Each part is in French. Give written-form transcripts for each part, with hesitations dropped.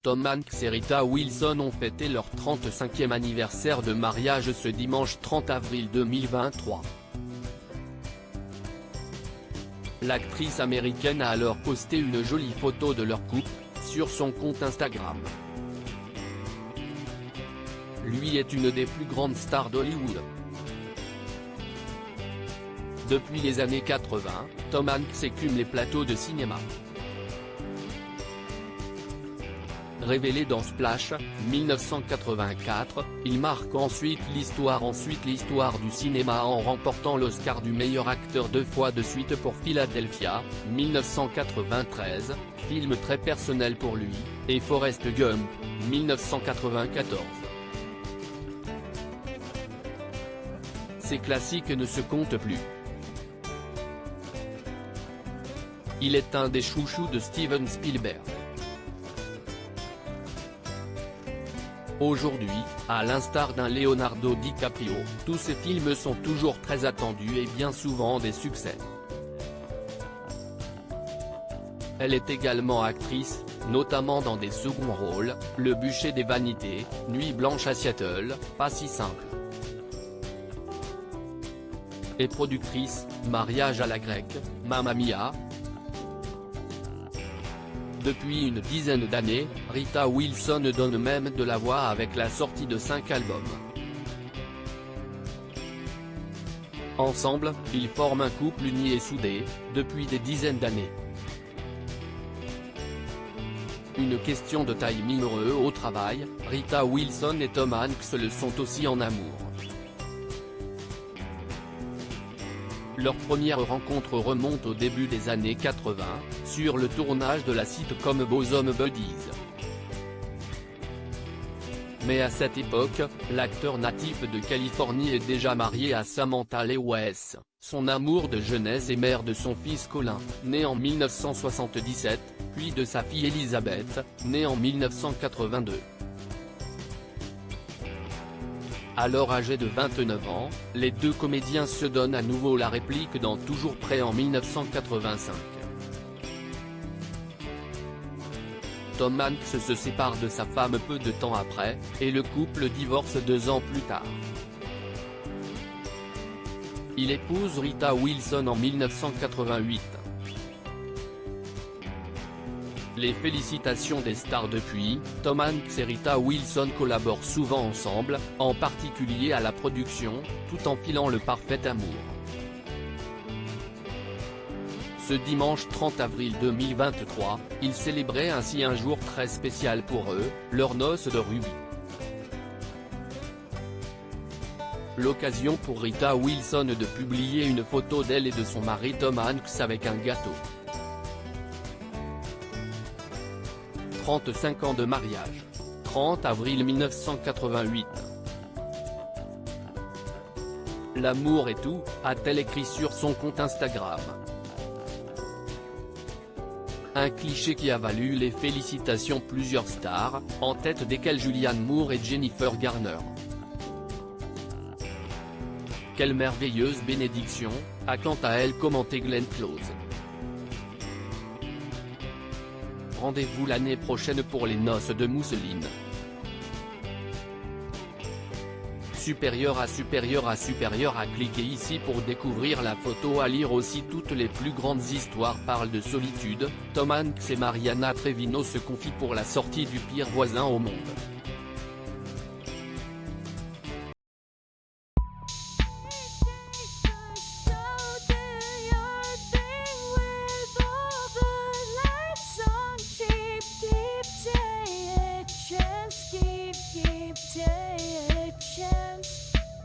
Tom Hanks et Rita Wilson ont fêté leur 35e anniversaire de mariage ce dimanche 30 avril 2023. L'actrice américaine a alors posté une jolie photo de leur couple, sur son compte Instagram. Lui est une des plus grandes stars d'Hollywood. Depuis les années 80, Tom Hanks écume les plateaux de cinéma. Révélé dans Splash, 1984, il marque ensuite l'histoire du cinéma en remportant l'Oscar du meilleur acteur 2 fois de suite pour Philadelphia, 1993, film très personnel pour lui, et Forrest Gump, 1994. Ces classiques ne se comptent plus. Il est un des chouchous de Steven Spielberg. Aujourd'hui, à l'instar d'un Leonardo DiCaprio, tous ces films sont toujours très attendus et bien souvent des succès. Elle est également actrice, notamment dans des seconds rôles, Le bûcher des vanités, Nuit blanche à Seattle, Pas si simple. Et productrice, Mariage à la grecque, Mamma Mia. Depuis une dizaine d'années, Rita Wilson donne même de la voix avec la sortie de 5 albums. Ensemble, ils forment un couple uni et soudé, depuis des dizaines d'années. Une question de timing heureux au travail, Rita Wilson et Tom Hanks le sont aussi en amour. Leur première rencontre remonte au début des années 80, sur le tournage de la sitcom Bosom Buddies. Mais à cette époque, l'acteur natif de Californie est déjà marié à Samantha Lewis, son amour de jeunesse et mère de son fils Colin, né en 1977, puis de sa fille Elizabeth, née en 1982. Alors âgés de 29 ans, les deux comédiens se donnent à nouveau la réplique dans Toujours prêt en 1985. Tom Hanks se sépare de sa femme peu de temps après, et le couple divorce 2 ans plus tard. Il épouse Rita Wilson en 1988. Les félicitations des stars depuis, Tom Hanks et Rita Wilson collaborent souvent ensemble, en particulier à la production, tout en filant le parfait amour. Ce dimanche 30 avril 2023, ils célébraient ainsi un jour très spécial pour eux, leurs noces de rubis. L'occasion pour Rita Wilson de publier une photo d'elle et de son mari Tom Hanks avec un gâteau. 35 ans de mariage. 30 avril 1988. L'amour est tout, a-t-elle écrit sur son compte Instagram. Un cliché qui a valu les félicitations plusieurs stars, en tête desquelles Julianne Moore et Jennifer Garner. Quelle merveilleuse bénédiction, a quant à elle commenté Glenn Close. Rendez-vous l'année prochaine pour les noces de mousseline. Supérieur à cliquez ici pour découvrir la photo. À lire aussi toutes les plus grandes histoires parlent de solitude. Tom Hanks et Mariana Treviño se confient pour la sortie du Pire voisin au monde.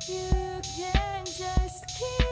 You can just keep